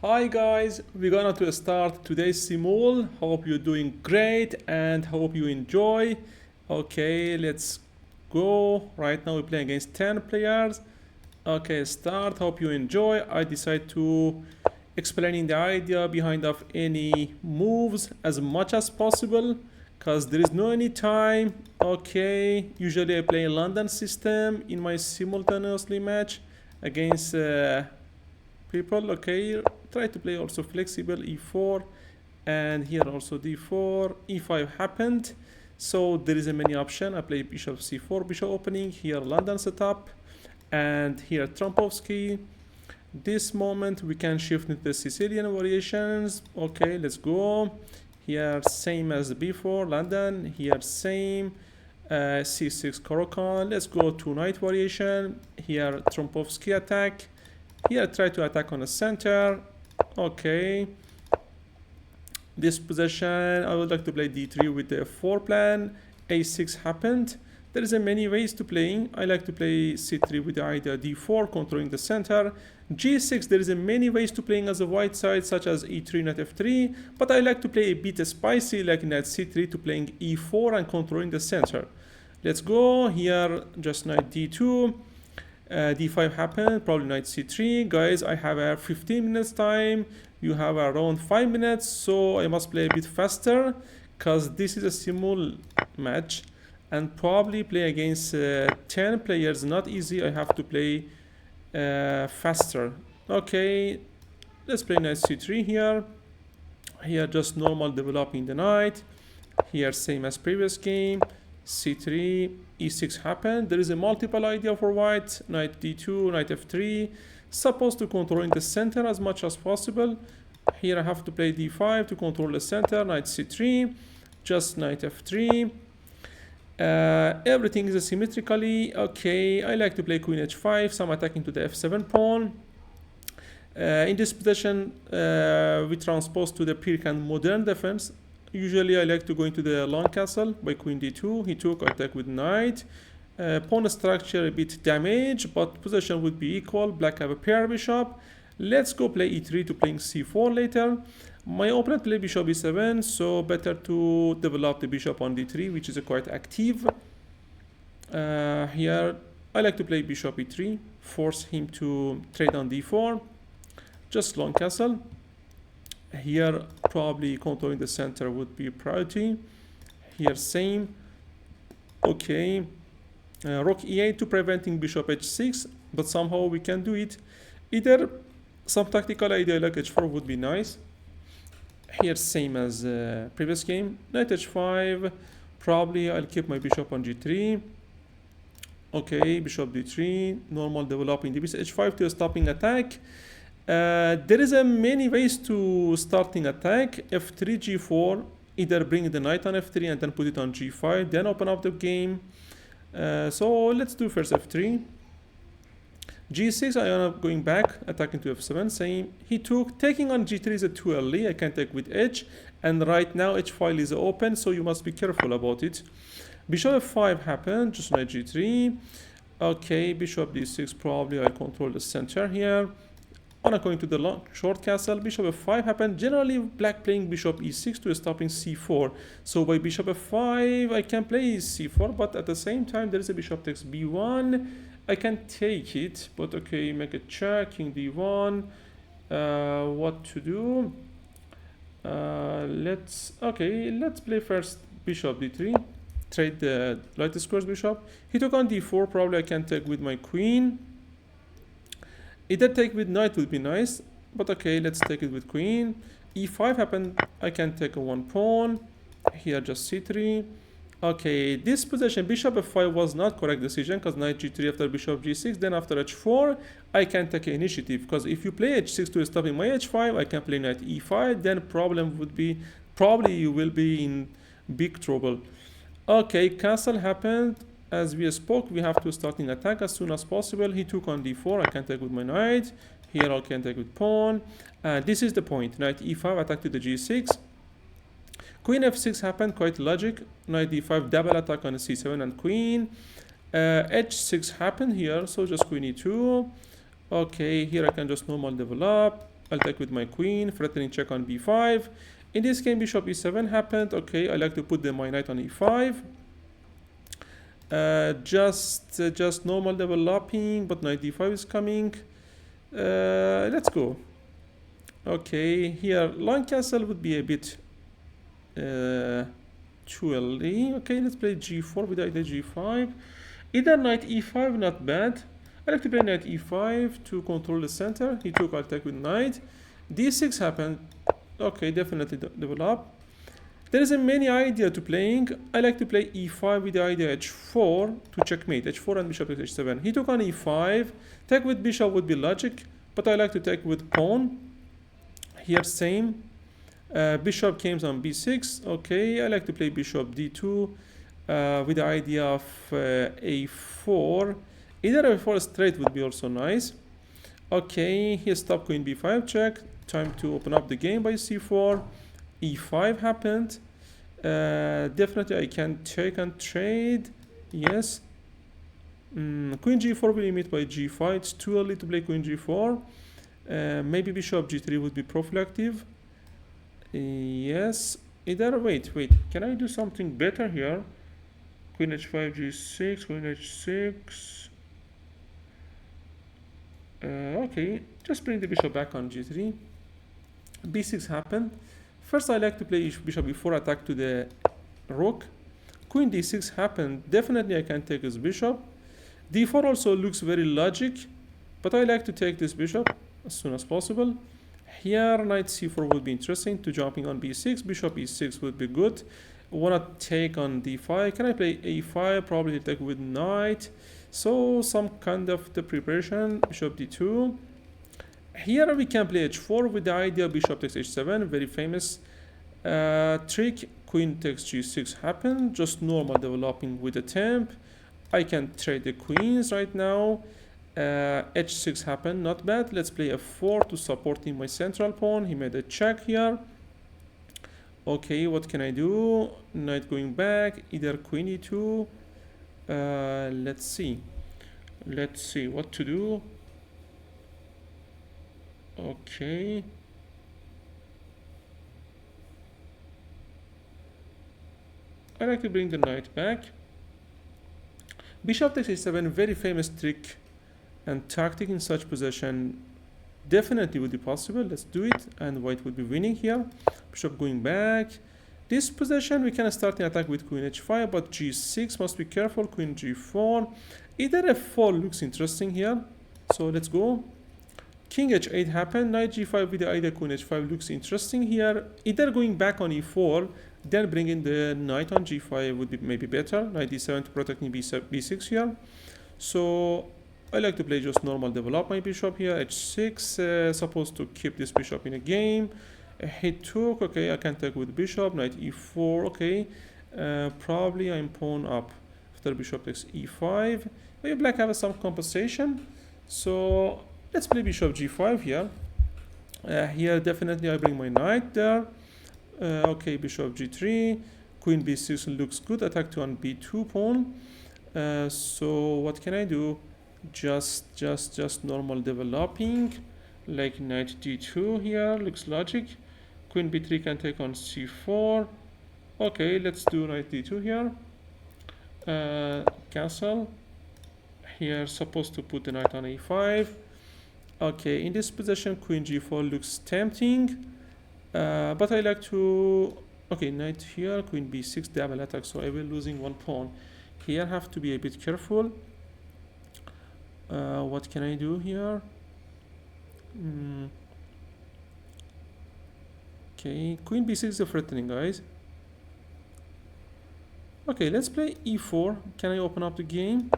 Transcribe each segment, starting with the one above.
Hi guys, we're gonna to start today's simul. Hope you're doing great and hope you enjoy. Okay, let's go. Right now we're playing against 10 players. Okay, start. Hope you enjoy. I decide to explaining the idea behind of any moves as much as possible because there is no any time. Okay, usually I play London system in my simultaneously match against people. Okay, try to play also flexible e4, and here also d4. e5 happened, so there is a many option. I play bishop c4, bishop opening here, London setup, and here Trompovsky. This moment we can shift into the Sicilian variations. Okay, let's go. Here same as before, London. Here same, c6 Corocan. Let's go to knight variation. Here Trompovsky attack. Here try to attack on the center. Okay, this position I would like to play d3 with the f4 plan. a6 happened. There is a many ways to playing. I like to play c3 with the idea d4 controlling the center. g6 there is a many ways to playing as a white side, such as e3 knight f3, but I like to play a bit spicy like knight c3 to playing e4 and controlling the center. Let's go here, just knight d2. d5 happened, probably knight c3. Guys, I have a 15 minutes time. You have around 5 minutes, so I must play a bit faster because this is a simul match and probably play against 10 players. Not easy. I have to play faster. Okay, let's play knight c3 here. Here just normal developing the knight. Here same as previous game. c3, e6 happened. There is a multiple idea for white. Knight d2, knight f3. Supposed to controlling the center as much as possible. Here I have to play d5 to control the center. Knight c3, just knight f3. Everything is asymmetrically. Okay, I like to play queen h5, some attacking to the f7 pawn. In this position, we transpose to the Pirc and modern defense. Usually I like to go into the long castle by queen d2. He took, I attack with knight. Pawn structure a bit damaged, but position would be equal. Black have a pair bishop. Let's go play e3 to playing c4 later. My opponent play bishop e7, so better to develop the bishop on d3, which is quite active. Here I like to play bishop e3, force him to trade on d4. Just long castle. Here probably controlling the center would be priority. Here same. Okay, rook e8 to preventing bishop h6, but somehow we can do it. Either some tactical idea like h4 would be nice. Here same as previous game. Knight h5, probably I'll keep my bishop on g3. Okay, bishop d3, normal developing the bishop h5 to stopping attack. There is a many ways to starting attack. f3, g4, either bring the knight on f3 and then put it on g5, then open up the game. So let's do first f3. g6, I am going back, attacking to f7, same. He took, taking on g3 is too early, I can take with h, and right now h file is open, so you must be careful about it. Bishop f5 happened, just knight g3. Okay, bishop d6, probably I control the center here. On going to the long, short castle, bishop f5 happened. Generally, black playing bishop e6 to stopping c4. So by bishop f5, I can play c4, but at the same time, there is a bishop takes b1. I can take it, but okay, make a check, king d1. What to do? Let's play first bishop d3. Trade the light squares bishop. He took on d4. Probably I can take with my queen. Either take with knight would be nice, but okay, let's take it with queen. e5 happened, I can take a one pawn. Here just c3. Okay, this position, bishop f5 was not correct decision because knight g3 after bishop g6, then after h4, I can take initiative because if you play h6 to stop in my h5, I can play knight e5, then problem would be, probably you will be in big trouble. Okay, castle happened. As we spoke, we have to start in attack as soon as possible. He took on d4. I can take with my knight. Here I can take with pawn. This is the point. Knight e5, attack to the g6. Queen f6 happened, quite logic. Knight d5, double attack on the c7 and queen. h6 happened here, so just queen e2. Okay, here I can just normal develop. I'll take with my queen, threatening check on b5. In this game, bishop e7 happened. Okay, I like to put my knight on e5. Just normal developing, but knight d5 is coming. Let's go. Okay, here line castle would be a bit too early. Okay, let's play g4 with either g5. Either knight e5, not bad. I like to play knight e5 to control the center. He took, I'll take with knight. d6 happened. Okay, definitely develop. There is a many idea to playing. I like to play e5 with the idea h4 to checkmate. h4 and bishop takes h7. He took on e5. Take with bishop would be logic, but I like to take with pawn. Here same. Bishop came on b6. Okay, I like to play bishop d2 with the idea of a4. Either a4 straight would be also nice. Okay, here stop queen b5 check. Time to open up the game by c4. e5 happened. Definitely I can take and trade. Yes. Queen g4 will emit by g5. It's too early to play queen g4. Maybe bishop g3 would be prophylactic. Yes. Either wait. Can I do something better here? Queen h5, g6, queen h6. Okay, just bring the bishop back on g3. b6 happened. First, I like to play bishop e4 attack to the rook. Queen d6 happened. Definitely, I can take this bishop. d4 also looks very logic, but I like to take this bishop as soon as possible. Here, knight c4 would be interesting to jumping on b6. Bishop e6 would be good. Wanna take on d5. Can I play a5? Probably take with knight. So some kind of the preparation. Bishop d2. Here we can play h4 with the idea bishop takes h7. Very famous trick. Queen takes g6 happen. Just normal developing with a temp. I can trade the queens right now. h6 happened. Not bad. Let's play f4 to supporting my central pawn. He made a check here. Okay, what can I do? Knight going back. Either queen e2. Let's see what to do. Okay, I like to bring the knight back. Bishop takes h7, very famous trick and tactic in such position. Definitely would be possible. Let's do it, and white would be winning here. Bishop going back. This position we can start an attack with queen h5, but g6 must be careful. Queen g4. Either f4 looks interesting here, so let's go. King h8 happened. Knight g5 with the idea queen h5 looks interesting here. Either going back on e4, then bringing the knight on g5 would be maybe better. Knight d7 to protecting b6 here. So I like to play just normal develop my bishop here. h6 supposed to keep this bishop in a game. He took. Okay, I can take with bishop. Knight e4. Okay, probably I'm pawn up after bishop takes e5. Maybe black have some compensation. So let's play bishop g5 here. Here definitely I bring my knight there. Okay, bishop g3, queen b6 looks good. Attack to on b2 pawn. So what can I do? Just normal developing, like knight d2 here looks logic. Queen b3 can take on c4. Okay, let's do knight d2 here. Cancel. Here supposed to put the knight on a5. Okay, in this position queen g4 looks tempting, but I like to. Okay, knight here, queen b6 double attack, so I will losing one pawn. Here have to be a bit careful. What can I do here? Okay, queen b6 is threatening, guys. Okay, let's play e4. Can I open up the game?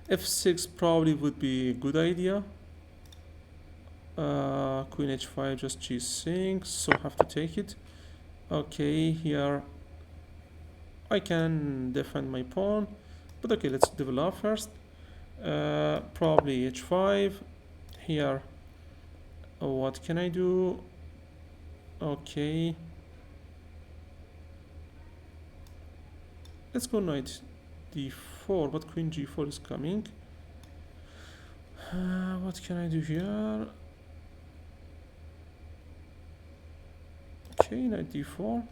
f6 probably would be a good idea. Queen h5 just g6, so have to take it. Okay, here I can defend my pawn, but okay, let's develop first. Probably h5 here. What can I do? Okay, let's go knight d4, but queen g4 is coming. What can I do here? Okay, knight d4.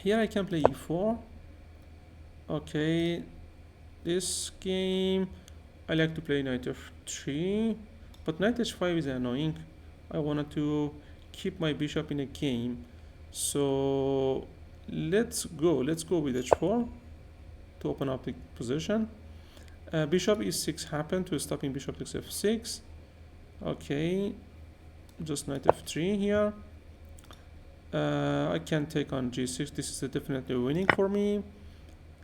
Here I can play e4. Okay, this game I like to play knight f3, but knight h5 is annoying. I wanted to keep my bishop in a game, so let's go with h4 to open up the position. Bishop e6 happened to stopping bishop takes f6. Okay, just knight f3 here. I can take on g6. This is definitely winning for me.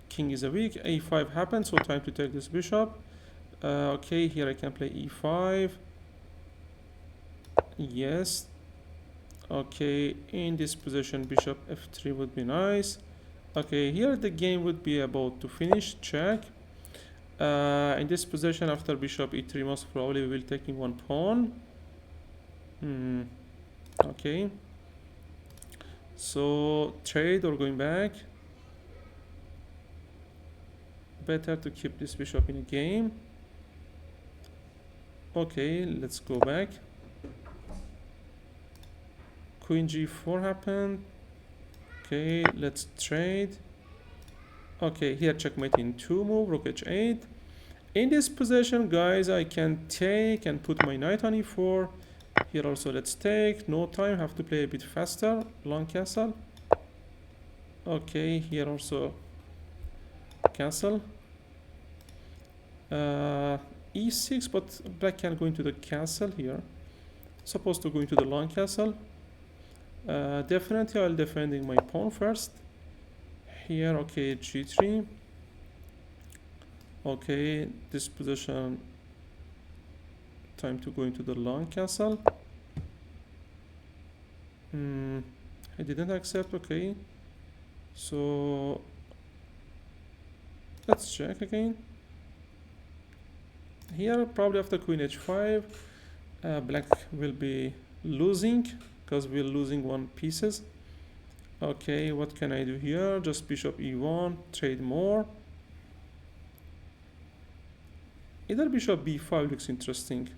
King is a weak. a5 happened, so time to take this bishop. Okay, here I can play e5. Yes. Okay, in this position bishop f3 would be nice. Okay, here the game would be about to finish. Check. In this position after bishop e3 most probably we will taking one pawn. Okay, so trade or going back. Better to keep this bishop in a game. Okay, let's go back. Queen g4 happened. Okay, let's trade. Okay, here checkmate in 2 move, rook h8. In this position, guys, I can take and put my knight on e4. Here also let's take. No time, have to play a bit faster. Long castle. Okay, here also castle. E6, but black can go into the castle here. Supposed to go into the long castle. Definitely I'll defending my pawn first. Here, okay, g3. Okay, this position, time to go into the long castle. I didn't accept. Okay, so let's check again. Here probably after queen h5 black will be losing because we're losing one pieces. Okay, what can I do here? Just bishop e1, trade more. Either bishop b5 looks interesting.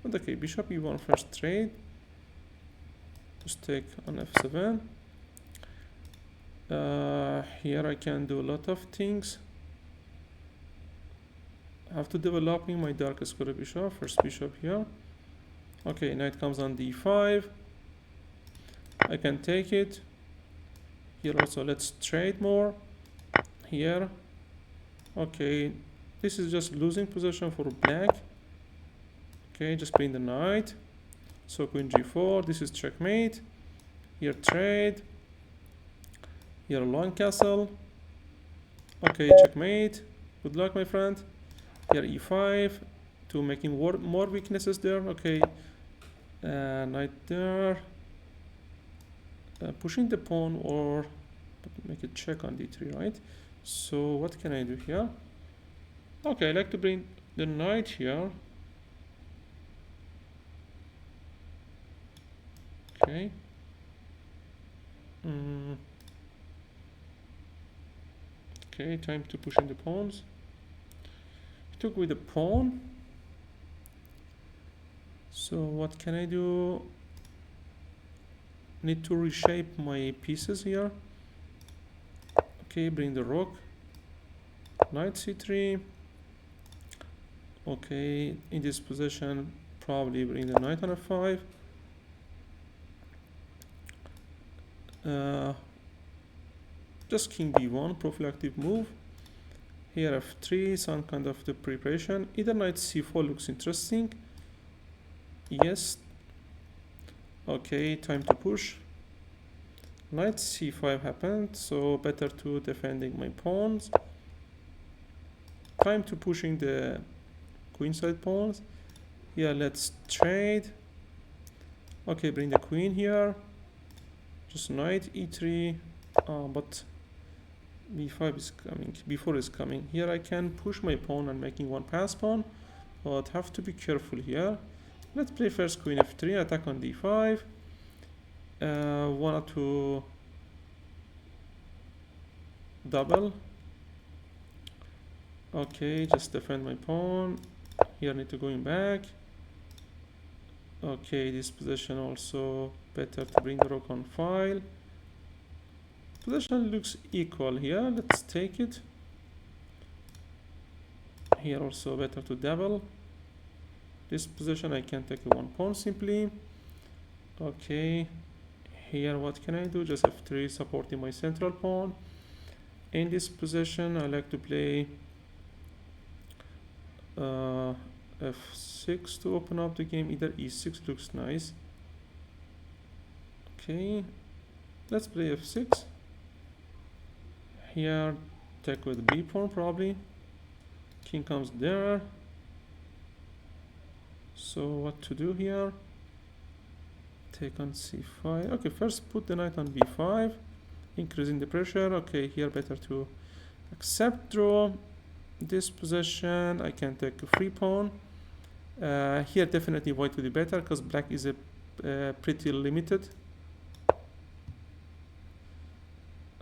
But okay, bishop e1 first trade. Just take on f7. Here I can do a lot of things. I have to developing my dark square bishop. First bishop here. Okay, knight comes on d5. I can take it. Here also let's trade more. Here. Okay, this is just losing position for black. Okay, just playing the knight. So queen g4, this is checkmate. Here trade. Here long castle. Okay, checkmate. Good luck, my friend. Here e5 to making more weaknesses there. Okay, knight there. Pushing the pawn or make a check on d3, right? So what can I do here? Okay, I like to bring the knight here. Okay. Okay, time to push in the pawns. Took with the pawn. So what can I do? Need to reshape my pieces here. Okay, bring the rook. Knight c3. Okay, in this position, probably bring the knight on f5. Just king b1, prophylactic move. Here f3, some kind of the preparation. Either knight c4 looks interesting. Yes. Okay, time to push. Knight c5 happened, so better to defending my pawns. Time to pushing the queenside pawns. Here, let's trade. Okay, bring the queen here. Just knight e3. But b5 is coming. b4 is coming. Here I can push my pawn and making one pass pawn, but have to be careful here. Let's play first queen f3, attack on d5. Wanted to double. Okay, just defend my pawn. Here I need to going back. Okay, this position also better to bring the rook on file. Position looks equal here. Let's take it. Here also better to double. This position I can take one pawn simply. Okay. Here what can I do? Just f3 supporting my central pawn. In this position I like to play f6 to open up the game. Either e6 looks nice. Okay, let's play f6. Here take with b pawn probably. King comes there. So what to do here? Take on c5. Okay, first put the knight on b5, increasing the pressure. Okay, here better to accept draw. This position I can take a free pawn. Here definitely white will be better because black is pretty limited.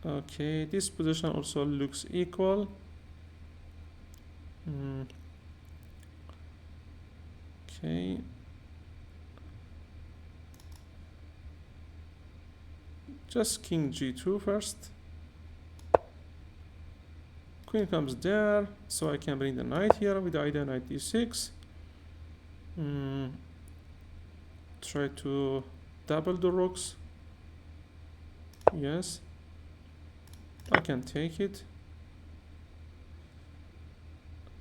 Okay, this position also looks equal. Okay. Just king g2 first. Queen comes there, so I can bring the knight here with the idea knight d6. Try to double the rooks. Yes. I can take it.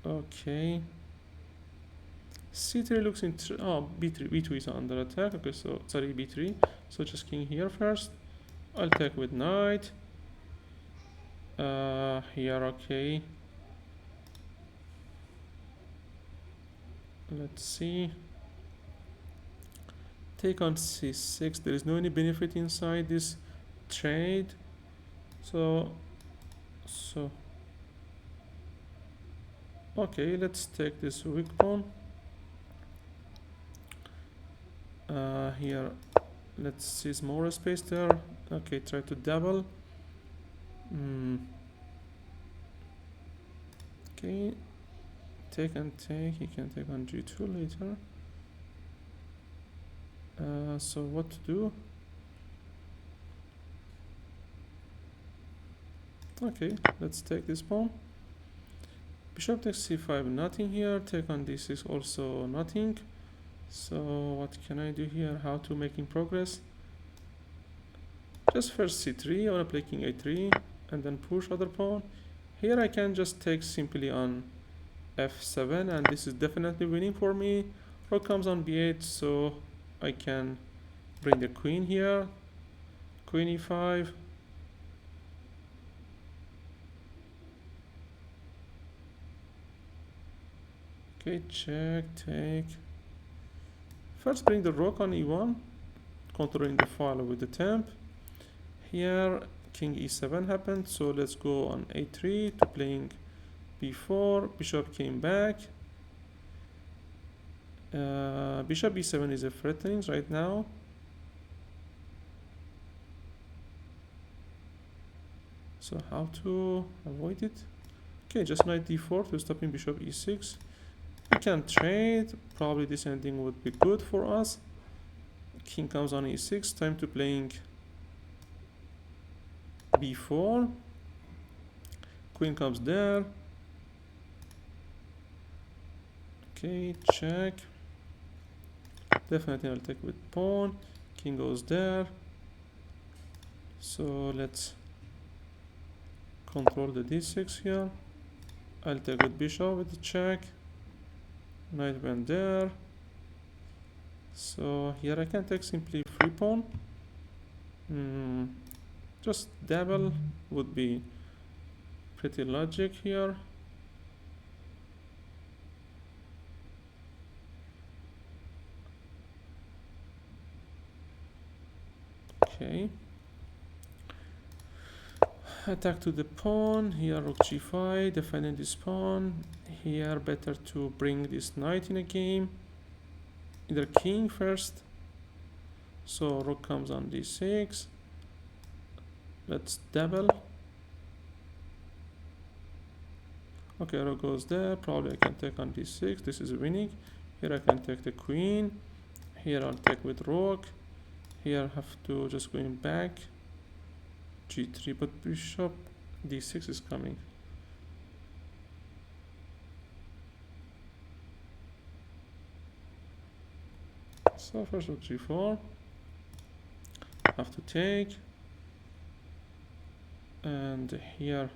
Okay. c3 looks oh, b2 is under attack. Okay, so sorry, b3. So just king here first. I'll take with knight. Here, okay. Let's see. Take on c6. There is no any benefit inside this trade. So okay, let's take this weak pawn. Here, let's see more space there. Okay, try to double. Okay, take and take. He can take on g2 later. So what to do? Okay, let's take this pawn. Bishop takes c5, nothing here. Take on d6, also nothing. So what can I do here? How to making progress? Just first c3. I wanna play king a3 and then push other pawn. Here I can just take simply on f7, and this is definitely winning for me. Rook comes on b8, so I can bring the queen here. Queen e5. Okay, check, take. First bring the rook on e1, controlling the file with the temp. Here king e7 happened, so let's go on a3 to playing b4. Bishop came back. Bishop b7 is a threatening right now. So how to avoid it? Okay, just knight d4 to stopping bishop e6. We can trade. Probably this ending would be good for us. King comes on e6. Time to playing b4. Queen comes there. Okay, check. Definitely I'll take with pawn. King goes there. So let's control the d6 here. I'll take with bishop with the check. Knight went there. So here I can take simply free pawn. Just double would be pretty logic here. Okay. Attack to the pawn. Here rook g5, defending this pawn. Here better to bring this knight in a game. Either king first. So rook comes on d6. Let's double. Okay, rook goes there. Probably I can take on d6. This is winning. Here I can take the queen. Here I'll take with rook. Here I have to just going back. G3, but bishop D6 is coming. So first rook G4. Have to take. And here,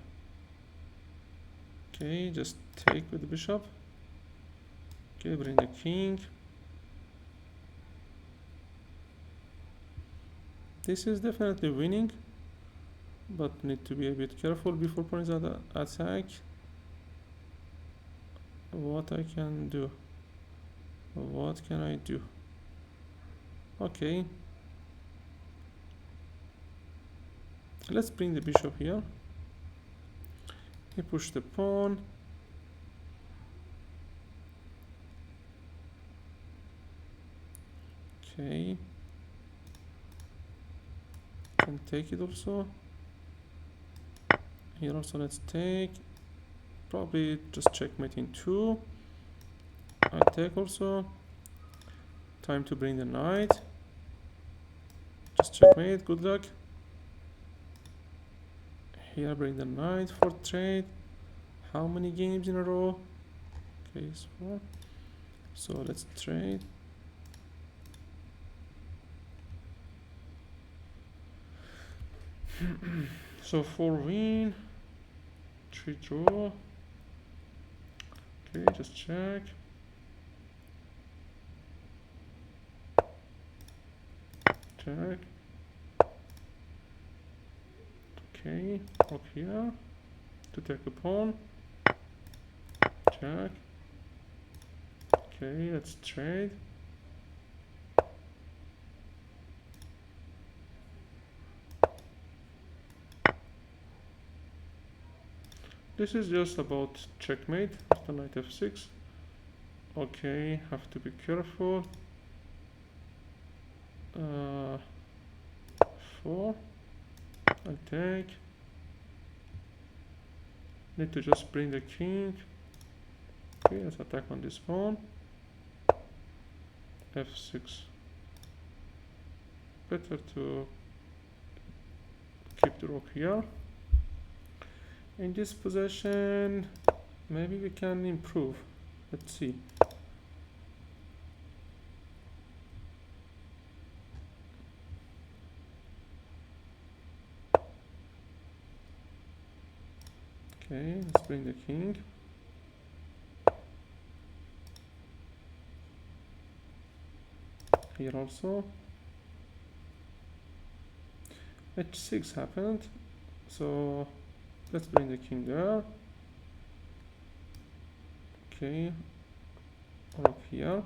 okay, just take with the bishop. Okay, bring the king. This is definitely winning, but need to be a bit careful before putting that attack. What I can do? What can I do? Okay. Let's bring the bishop here. He pushed the pawn. Okay. Can take it also. Here also let's take. Probably just checkmate in 2. I take also. Time to bring the knight. Just checkmate, good luck. Here bring the knight for trade. How many games in a row? Okay, it's 4. So let's trade. So 4 win, 3 draw. Okay, just check. Check. Okay, rook here to take a pawn. Check. Okay, let's trade. This is just about checkmate after knight f6. Okay, have to be careful. 4. I'll take. Need to just bring the king. Okay, let's attack on this pawn. f6. Better to keep the rook here. In this position, maybe we can improve. Let's see. Okay, let's bring the king. Here also. h6 happened, so let's bring the king there. Okay, rook here.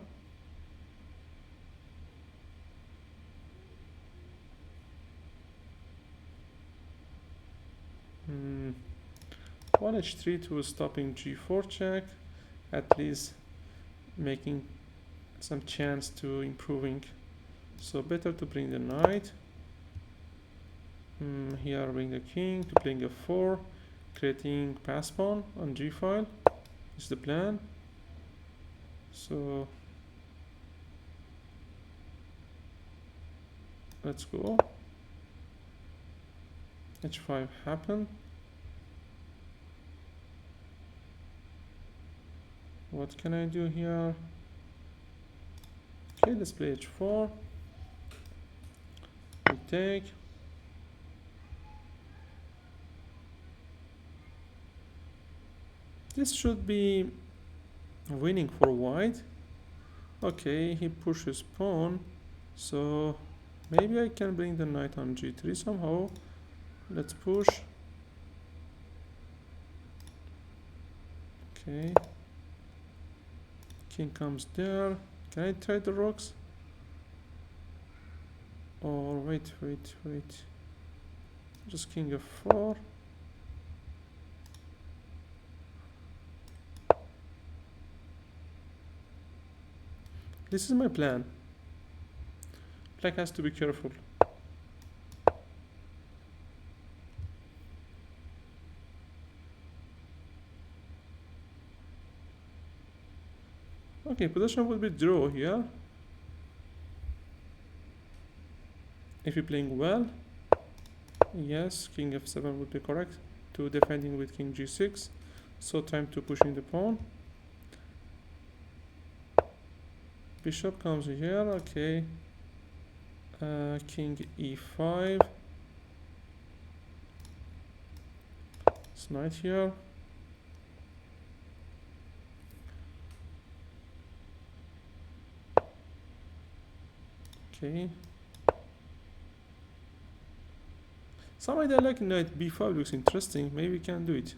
One h3 to stopping g4 check, at least making some chance to improving. So better to bring the knight. Here bring the king to playing f4, creating pass pawn on g file is the plan. So let's go. h5 happened. What can I do here? Okay, let's play h4. We take. This should be winning for white. Okay, he pushes pawn, so maybe I can bring the knight on g3 somehow. Let's push. Okay, king comes there. Can I trade the rocks? Or wait. Just king f4. This is my plan. Black has to be careful. Okay, position would be draw here. if you're playing well, yes, king f7 would be correct. To defending with king g6. So time to pushing the pawn. Bishop comes here, okay. King e5. It's knight here. Okay. Some idea like knight b5 looks interesting. Maybe we can do it.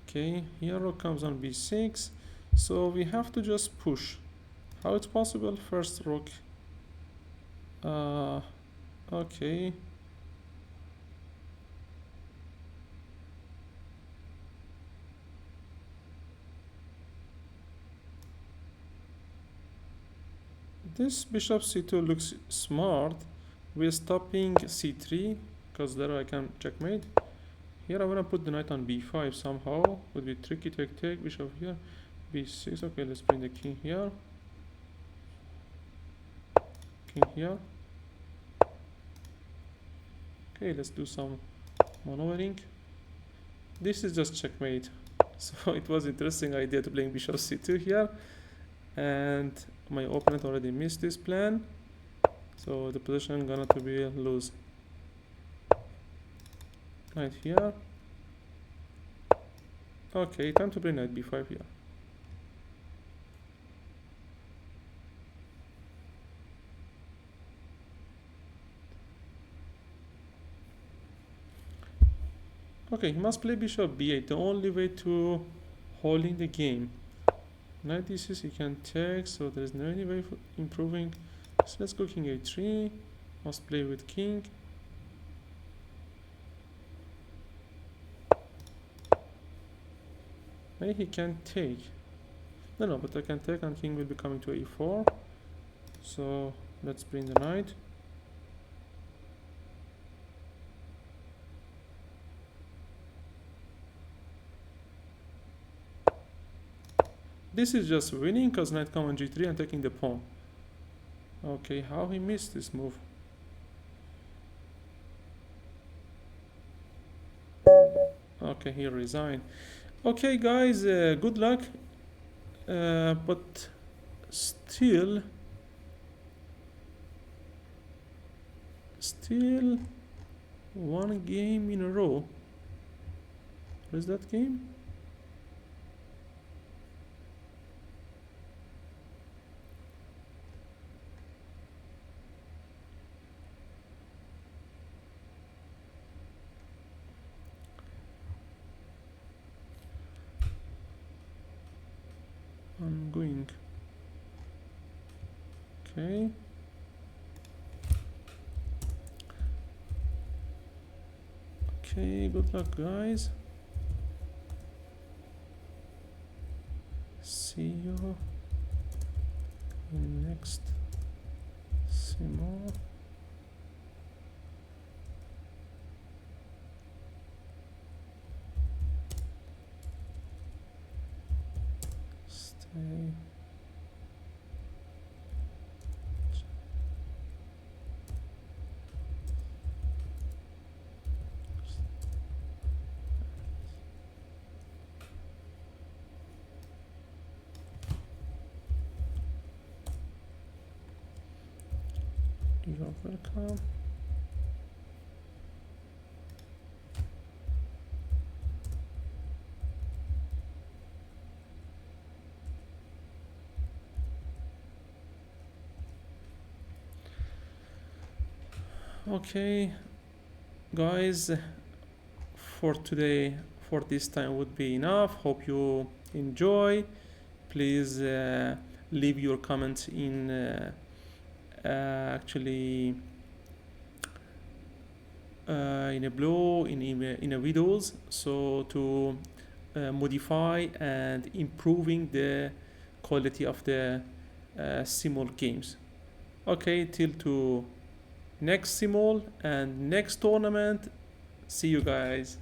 Okay, here rook comes on b6. So we have to just push. How it's possible? First rook. Okay. This bishop c2 looks smart. We're stopping c3 because there I can checkmate. Here I wanna put the knight on b5 somehow. Would be tricky. Take bishop here. b6. Okay, let's bring the king here. King here. Okay, let's do some maneuvering. This is just checkmate. So it was interesting idea to playing bishop c2 here, and my opponent already missed this plan, so the position gonna to be lose. Knight here. Okay, time to bring knight b5 here. Okay, he must play bishop b8, the only way to holding the game. Knight d6 he can take, so there is no any way for improving. So let's go king a3. Must play with king. Maybe he can take. No, but I can take and king will be coming to a4. So let's bring the knight. This is just winning because knight come on g3 and taking the pawn. Okay, how he missed this move? Okay, he resigned. Okay, guys, good luck. But still one game in a row. What is that game? I'm going. Okay. Okay, good luck, guys. See you in next simul. Stay. You're welcome. Okay, guys, for today, for this time would be enough. Hope you enjoy. Please leave your comments in actually in a below in a videos, so to modify and improving the quality of the simul games. Okay, till to next simul and next tournament. See you guys.